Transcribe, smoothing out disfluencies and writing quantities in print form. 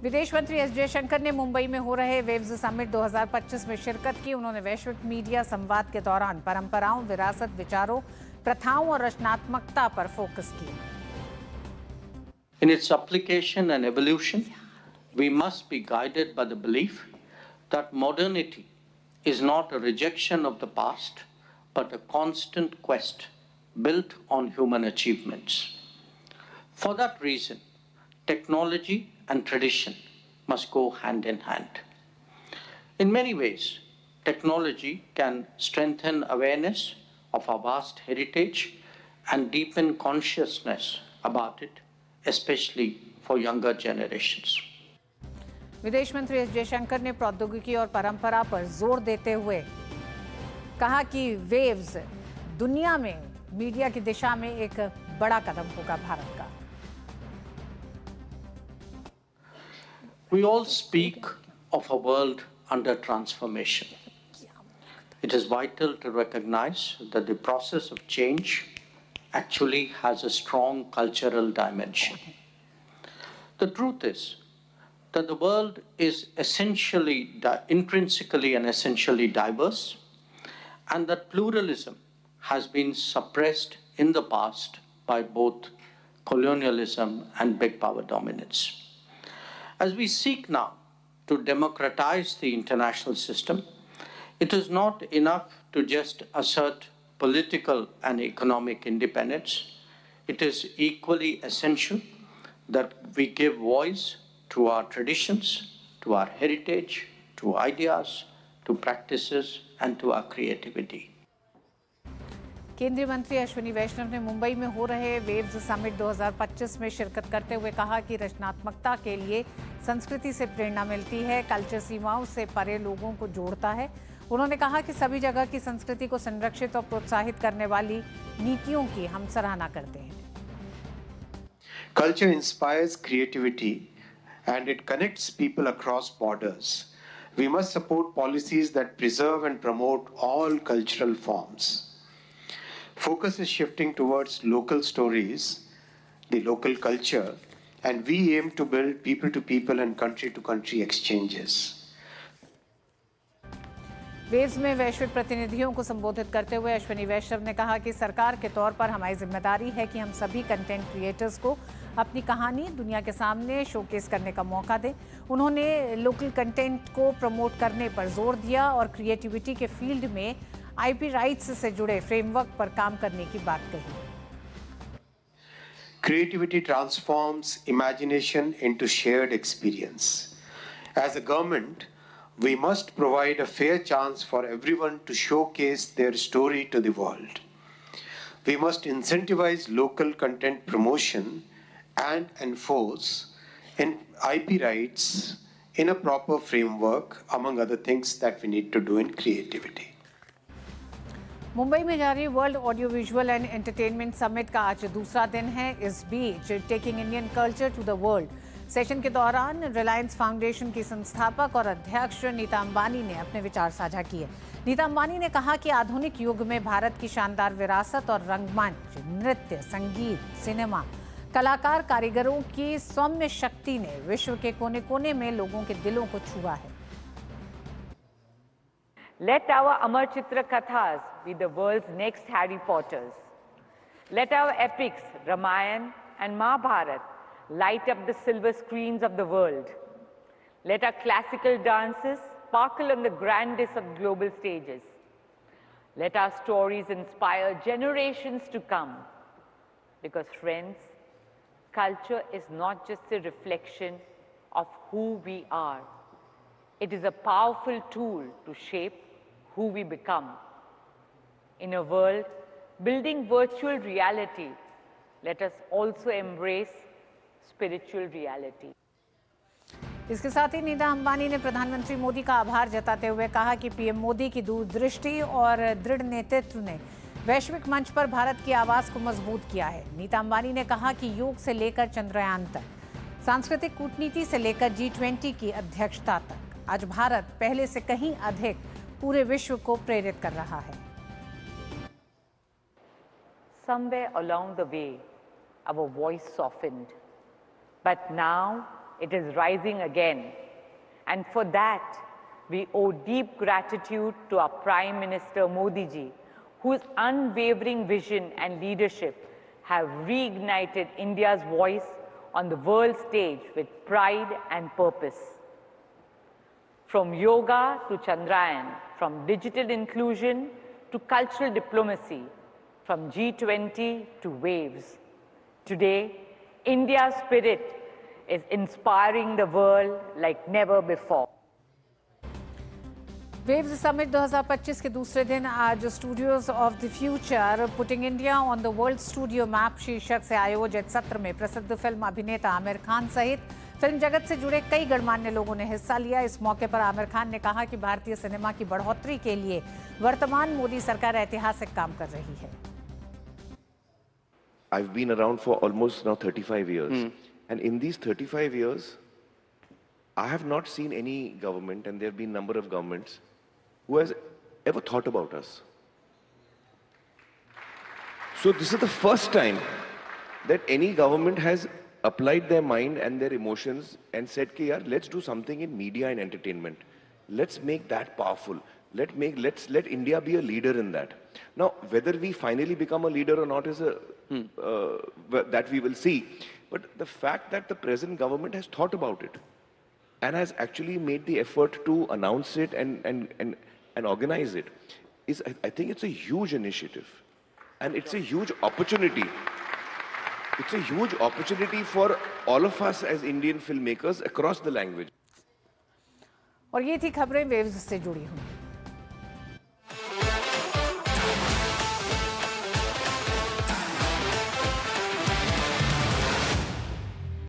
विदेश मंत्री एस जयशंकर ने मुंबई में हो रहे वेव्स समिट 2025 में शिरकत की। उन्होंने वैश्विक मीडिया संवाद के दौरान परंपराओं, विरासत, विचारों, प्रथाओं और रचनात्मकता पर फोकस किया। In its application and evolution, we must be guided by the belief that modernity is not a rejection of the past, but a constant quest built on human achievements. For that reason, technology and tradition must go hand in hand. In many ways, technology can strengthen awareness of our vast heritage and deepen consciousness about it, especially for younger generations. विदेश मंत्री S Jaishankar ने प्रौद्योगिकी और परंपरा पर जोर देते हुए कहा कि वेव्स दुनिया में मीडिया की दिशा में एक बड़ा कदम होगा भारत का। We all speak of a world under transformation. It is vital to recognize that the process of change actually has a strong cultural dimension. The truth is that the world is intrinsically and essentially diverse, and that pluralism has been suppressed in the past by both colonialism and big power dominance. As we seek now to democratize the international system, it is not enough to just assert political and economic independence. It is equally essential that we give voice to our traditions, to our heritage, to ideas, to practices, and to our creativity. केंद्रीय मंत्री अश्विनी वैष्णव ने मुंबई में हो रहे waves summit 2025 में शिरकत करते हुए कहा कि रचनात्मकता के लिए संस्कृति से प्रेरणा मिलती है, कल्चर सीमाओं से परे लोगों को जोड़ता है। उन्होंने कहा कि सभी जगह की संस्कृति को संरक्षित और प्रोत्साहित करने वाली नीतियों की हम सराहना करते हैं। Culture inspires creativity and it connects people across borders. We must support policies that preserve and promote all cultural forms. Focus is shifting towards local stories, the local culture, and we aim to build people-to-people and country-to-country exchanges. Waves में वैश्विक प्रतिनिधियों को संबोधित करते हुए अश्विनी वैष्णव ने कहा कि सरकार के तौर पर हमारी जिम्मेदारी है कि हम सभी कंटेंट क्रिएटर्स को अपनी कहानी दुनिया के सामने शोकेस करने का मौका दें। उन्होंने लोकल कंटेंट को प्रमोट करने पर जोर दिया और क्रिएटिविटी के फील्ड में आईपी राइट्स से जुड़े फ्रेमवर्क पर काम करने की बात कही। Creativity transforms imagination into shared experience. As a government, we must provide a fair chance for everyone to showcase their story to the world. We must incentivize local content promotion and enforce IP rights in a proper framework, among other things that we need to do in creativity. Mumbai में जारी world audio visual and entertainment summit का आज दूसरा दिन है। इस बीच taking Indian culture to the world session के दौरान रिलायंस फाउंडेशन की संस्थापक और अध्यक्ष नीता अंबानी ने अपने विचार साझा किए। नीता अंबानी ने कहा कि आधुनिक युग में भारत की शानदार विरासत और रंगमंच, नृत्य, संगीत, सिनेमा, कलाकार, कारीगरों की सौम्य शक्ति ने विश्व के कोने-कोने में लोगों के दिलों को छुआ है। Let our Amar Chitra Kathas be the world's next Harry Potters. Let our epics, Ramayana and Mahabharata, light up the silver screens of the world. Let our classical dances sparkle on the grandest of global stages. Let our stories inspire generations to come. Because friends, culture is not just a reflection of who we are. It is a powerful tool to shape who we become. In a world building virtual reality, let us also embrace spiritual reality. इसके साथ ही नीता अंबानी ने प्रधानमंत्री मोदी का आभार जताते हुए कहा कि पीएम मोदी की दूरदृष्टि और दृढ़ नेतृत्व ने वैश्विक मंच पर भारत की आवाज को मजबूत किया है। नीता अंबानी ने कहा कि योग से लेकर चंद्रयान तक, सांस्कृतिक कूटनीति से लेकर G20 की अध्यक्षता तक, आज भारत पहले से कहीं अधिक पूरे विश्व को प्रेरित कर रहा है। Somewhere along the way, our voice softened, but now it is rising again. And for that, we owe deep gratitude to our Prime Minister Modi ji, whose unwavering vision and leadership have reignited India's voice on the world stage with pride and purpose. From yoga to Chandrayaan, from digital inclusion to cultural diplomacy, from G20 to waves. Today, India's spirit is inspiring the world like never before. Waves summit 2025 के दूसरे दिन आज studios of the future putting India on the world studio map शीर्षक से आयोजित सत्र में प्रसिद्ध फिल्म अभिनेता आमिर खान सहित फिल्म जगत से जुड़े कई गणमान्य लोगों ने हिस्सा लिया। इस मौके पर आमिर खान ने कहा कि भारतीय सिनेमा की बढ़ोतरी के लिए वर्तमान मोदी सरकार ऐतिहासिक काम कर रही है। I've been around for almost now 35 years. And in these 35 years, I have not seen any government, and there have been a number of governments, who has ever thought about us. So this is the first time that any government has applied their mind and their emotions and said, "Ki yaar, let's do something in media and entertainment. Let's make that powerful. Let's let India be a leader in that." Now, whether we finally become a leader or not is that we will see. But the fact that the present government has thought about it and has actually made the effort to announce it and organize it is, I think it's a huge initiative. And it's a huge opportunity. It's a huge opportunity for all of us as Indian filmmakers across the language. और ये थी खबरें waves से जुड़ी हुई।